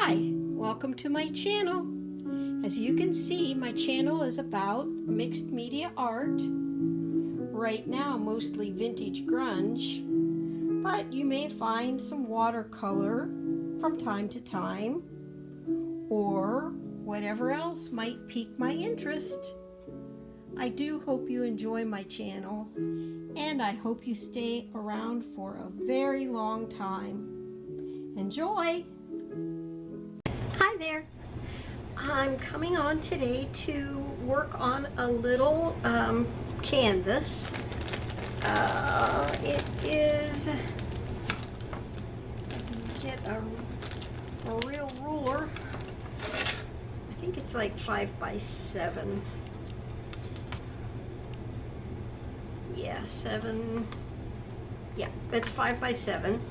Hi, welcome to my channel. As you can see, my channel is about mixed media art. Right now, mostly vintage grunge, but you may find some watercolor from time to time, or whatever else might pique my interest. I do hope you enjoy my channel, and I hope you stay around for a very long time. Enjoy! Hi there! I'm coming on today to work on a little canvas. It is, get a real ruler. I think it's like 5 by 7. Yeah, 7. Yeah, it's 5 by 7.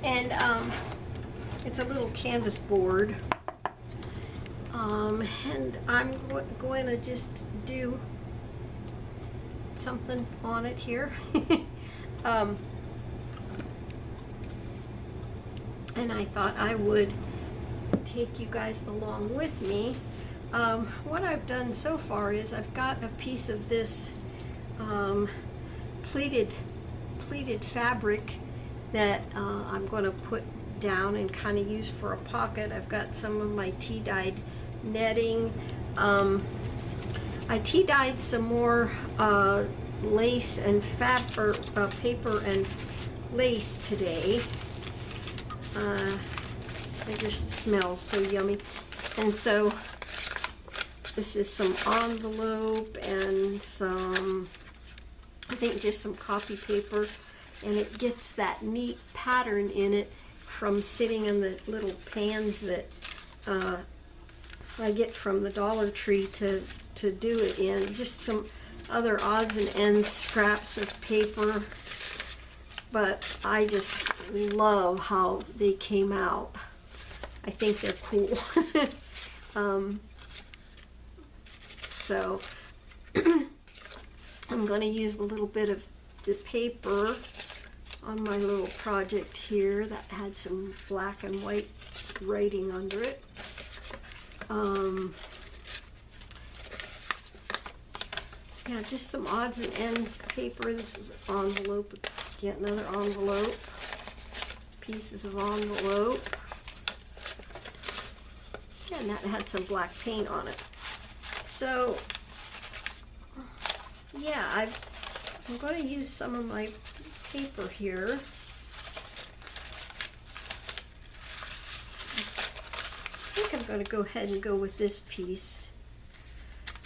And it's a little canvas board. And I'm going to just do something on it here. And I thought I would take you guys along with me. What I've done so far is I've got a piece of this pleated fabric that I'm going to put down and kind of use for a pocket. I've got some of my tea-dyed netting. I tea-dyed some more lace and paper and lace today. It just smells so yummy. And so this is some envelope and some, I think just some copy paper, and it gets that neat pattern in it from sitting in the little pans that I get from the Dollar Tree to do it in. Just some other odds and ends scraps of paper, but I just love how they came out. I think they're cool. So I'm going to use a little bit of the paper on my little project here that had some black and white writing under it. Yeah, just some odds and ends paper. This is an envelope. Get another envelope. Pieces of envelope. Yeah, and that had some black paint on it. So, yeah, I'm going to use some of my paper here. I think I'm going to go ahead and go with this piece.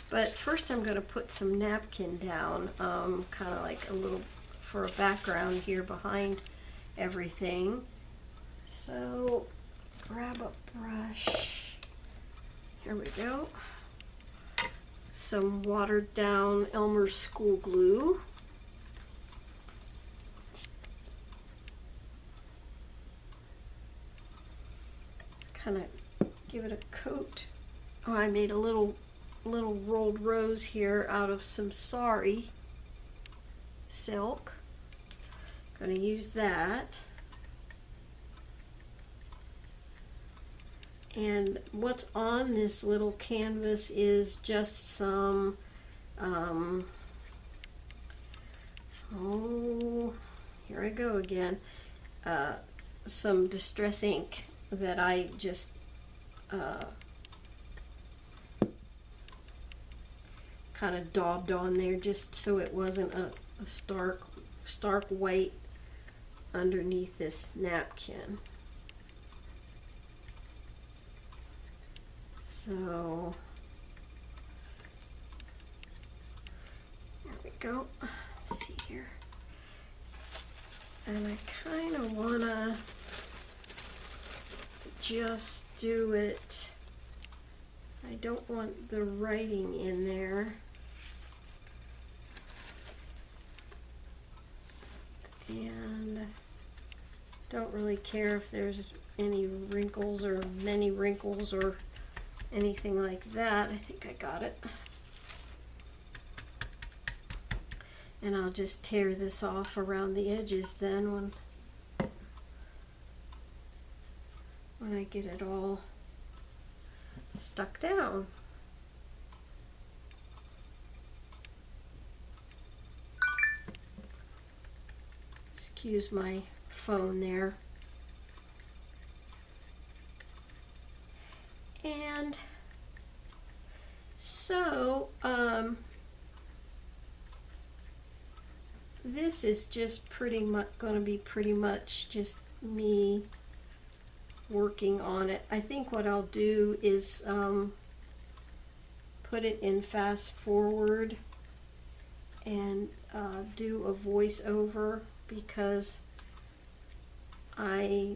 But first I'm going to put some napkin down, kind of like a little, for a background here behind everything. So, grab a brush. Here we go. Some watered down Elmer's school glue. Kind of give it a coat. Oh, I made a little rolled rose here out of some sari silk. Going to use that. And what's on this little canvas is just some oh, here I go again, some distress ink that I just kind of daubed on there just so it wasn't a stark white underneath this napkin. So there we go. Let's see here. And I kind of want to just do it. I don't want the writing in there. And don't really care if there's any wrinkles or many wrinkles or anything like that. I think I got it. And I'll just tear this off around the edges then when when I get it all stuck down. Excuse my phone there. And so this is just pretty much going to be pretty much just me working on it. I think what I'll do is put it in fast forward and do a voiceover, because I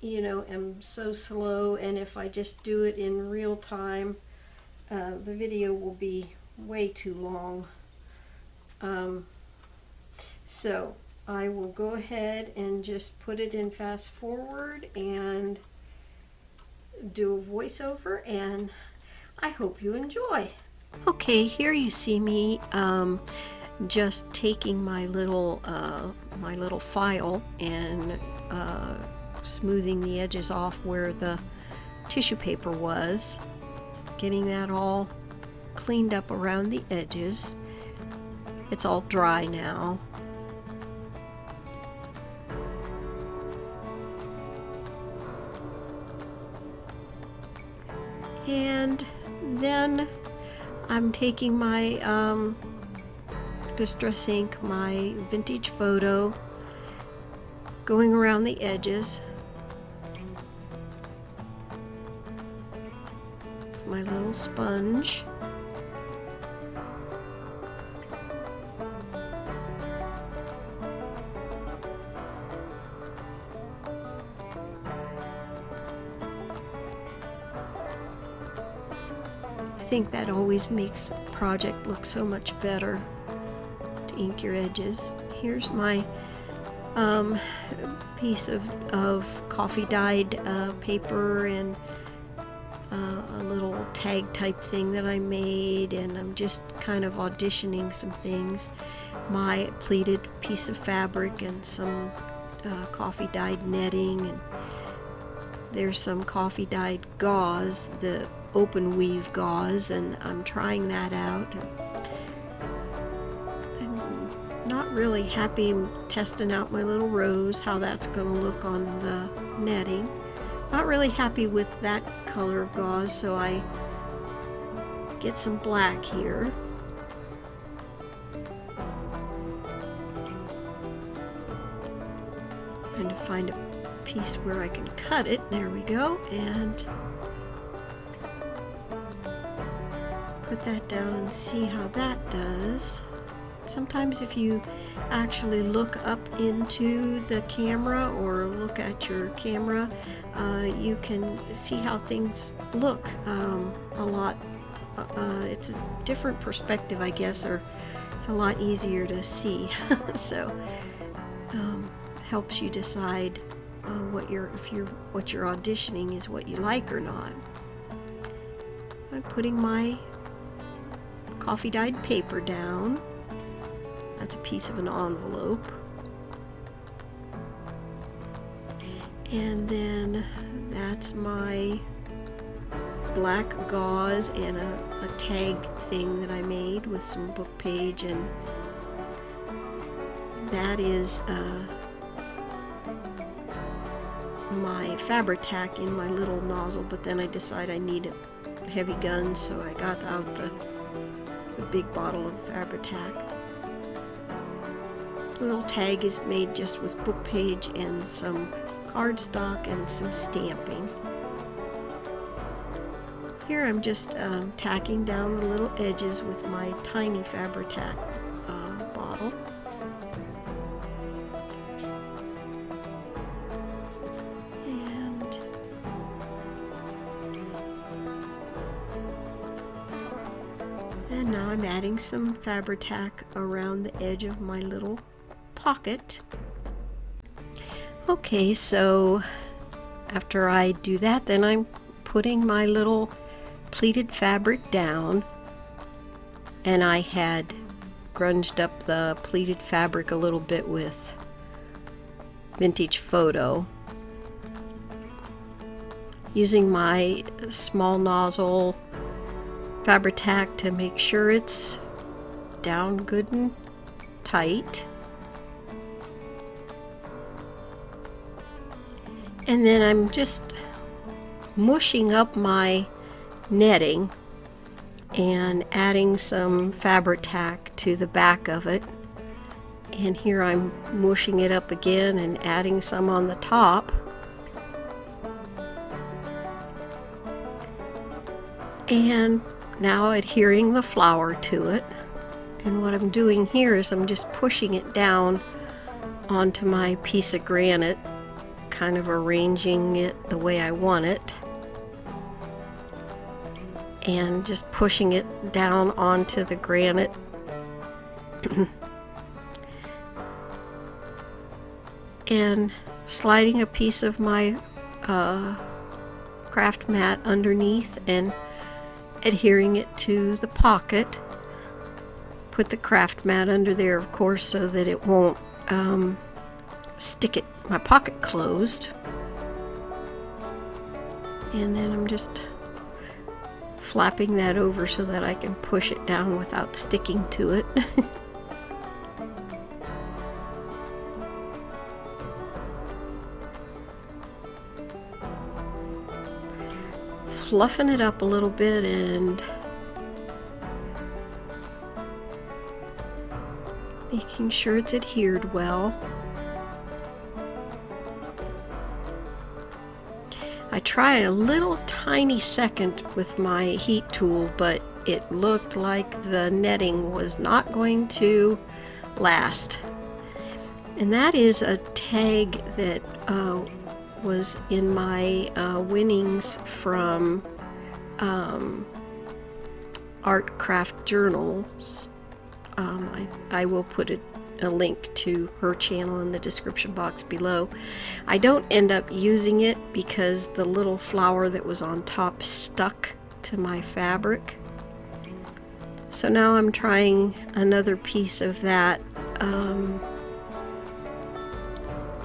am so slow, and if I just do it in real time, the video will be way too long. So I will go ahead and just put it in fast forward and do a voiceover, and I hope you enjoy. Okay, here you see me just taking my little file and smoothing the edges off where the tissue paper was, getting that all cleaned up around the edges. It's all dry now. And then I'm taking my Distress Ink, my vintage photo, going around the edges. My little sponge. I think that always makes a project look so much better, to ink your edges. Here's my piece of coffee dyed paper and a little tag type thing that I made, and I'm just kind of auditioning some things. My pleated piece of fabric and some coffee dyed netting, and there's some coffee dyed gauze, the open weave gauze, and I'm trying that out. I'm not really happy. I'm testing out my little rose, how that's going to look on the netting. Not really happy with that color of gauze, so I get some black here. Trying to find a piece where I can cut it. There we go. And put that down and see how that does. Sometimes if you actually look up into the camera or look at your camera, you can see how things look a lot. It's a different perspective, I guess, or it's a lot easier to see. So helps you decide what you're auditioning is what you like or not. I'm putting my coffee dyed paper down. That's a piece of an envelope. And then that's my black gauze and a tag thing that I made with some book page, and that is my Fabri-Tac in my little nozzle, but then I decided I need a heavy gun, so I got out the big bottle of Fabri-Tac. The little tag is made just with book page and some cardstock and some stamping. Here I'm just tacking down the little edges with my tiny Fabri-Tac bottle. And now I'm adding some Fabri-Tac around the edge of my little pocket. Okay, so after I do that, then I'm putting my little pleated fabric down, and I had grunged up the pleated fabric a little bit with vintage photo. using my small nozzle Fabri-Tac to make sure it's down good and tight. And then I'm just mushing up my netting and adding some Fabri-Tac to the back of it. And here I'm mushing it up again and adding some on the top. And now adhering the flower to it. And what I'm doing here is I'm just pushing it down onto my piece of granite, kind of arranging it the way I want it, and just pushing it down onto the granite. And sliding a piece of my craft mat underneath and adhering it to the pocket. Put the craft mat under there, of course, so that it won't stick my pocket closed. And then I'm just flapping that over so that I can push it down without sticking to it. Fluffing it up a little bit and making sure it's adhered well. I try a little tiny second with my heat tool, but it looked like the netting was not going to last. And that is a tag that was in my winnings from Art Craft Journals. I will put a link to her channel in the description box below. I don't end up using it because the little flower that was on top stuck to my fabric. So now I'm trying another piece of that.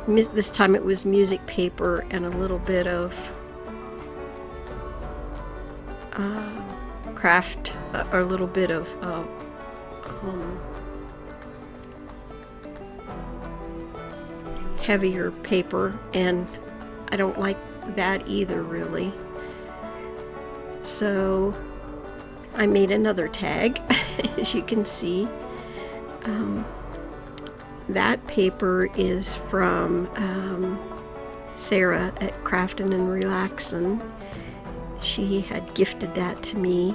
This time it was music paper and a little bit of craft, or a little bit of heavier paper, and I don't like that either really. So I made another tag, as you can see. That paper is from Sarah at Craftin' and Relaxin'. She had gifted that to me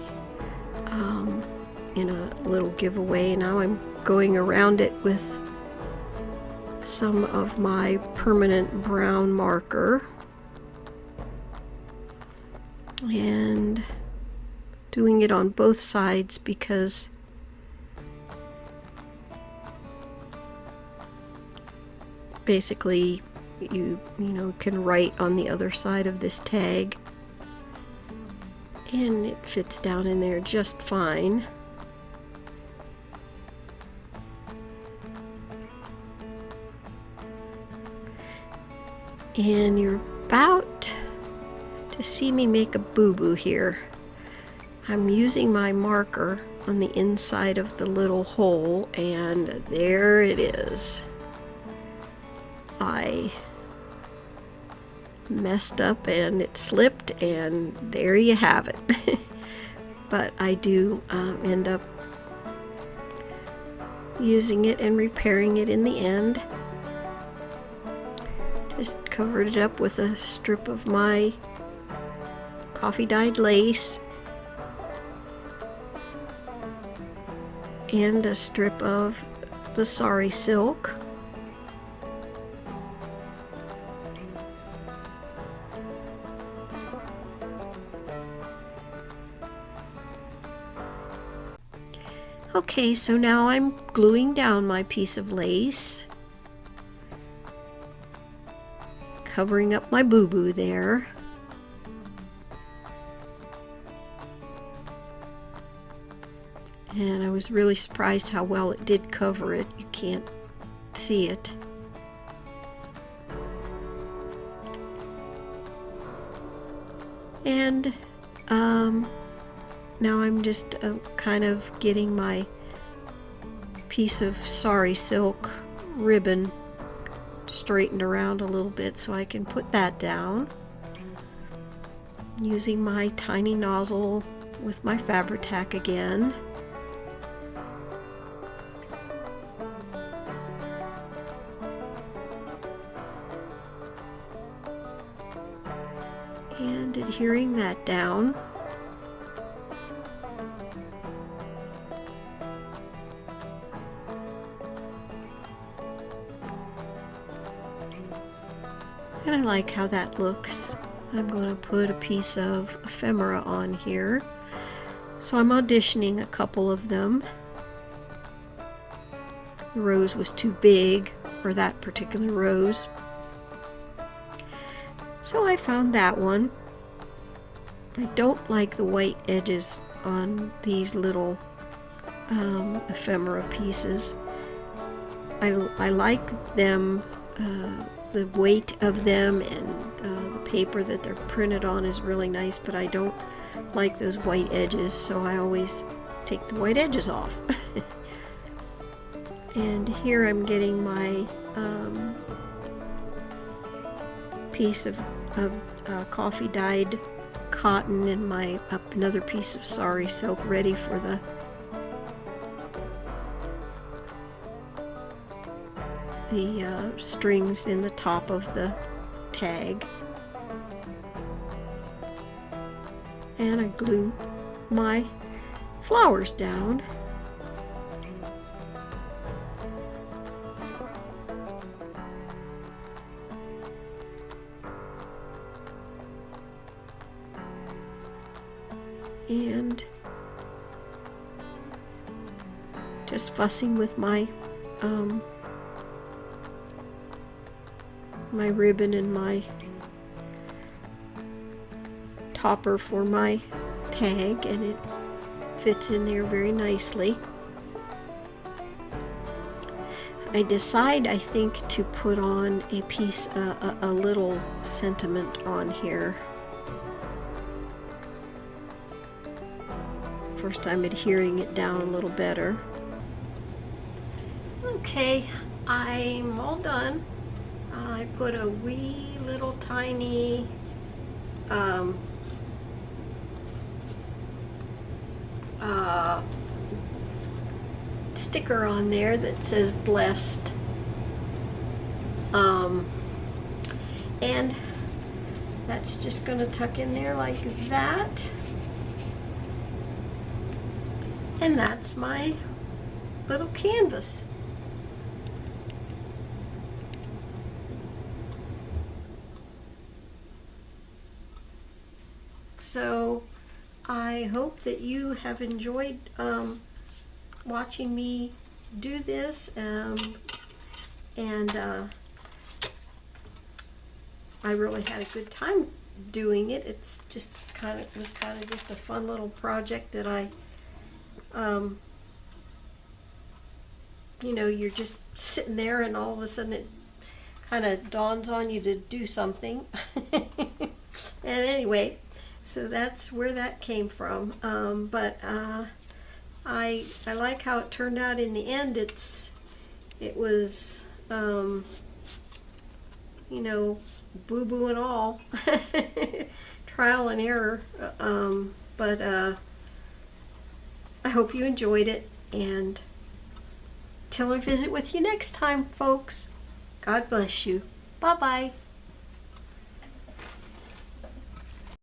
in a little giveaway. Now I'm going around it with some of my permanent brown marker and doing it on both sides because basically you can write on the other side of this tag and it fits down in there just fine. And you're about to see me make a boo-boo here. I'm using my marker on the inside of the little hole, and there it is. I messed up and it slipped, and there you have it. But I do end up using it and repairing it in the end. Just covered it up with a strip of my coffee dyed lace and a strip of the sari silk. Okay, so now I'm gluing down my piece of lace, covering up my boo-boo there. And I was really surprised how well it did cover it. You can't see it. And now I'm just kind of getting my piece of sari silk ribbon straightened around a little bit so I can put that down using my tiny nozzle with my Fabri-Tac again. And adhering that down. And I like how that looks. I'm going to put a piece of ephemera on here. So I'm auditioning a couple of them. The rose was too big, or that particular rose. So I found that one. I don't like the white edges on these little ephemera pieces. I like them, the weight of them, and the paper that they're printed on is really nice, but I don't like those white edges, so I always take the white edges off. And here I'm getting my piece of coffee dyed cotton and my another piece of sari silk ready for the strings in the top of the tag. And I glue my flowers down. And just fussing with my my ribbon and my topper for my tag, and it fits in there very nicely. I decide, I think, to put on a piece, a little sentiment on here. First I'm adhering it down a little better. Okay, I'm all done. I put a wee little tiny sticker on there that says blessed, and that's just going to tuck in there like that. And that's my little canvas. So I hope that you have enjoyed watching me do this, and I really had a good time doing it. It's just was kind of just a fun little project that I you know, you're just sitting there and all of a sudden it kind of dawns on you to do something. And anyway, so that's where that came from. But I like how it turned out in the end. It was you know, boo-boo and all, trial and error, but I hope you enjoyed it, and till I visit with you next time, folks, God bless you. Bye-bye.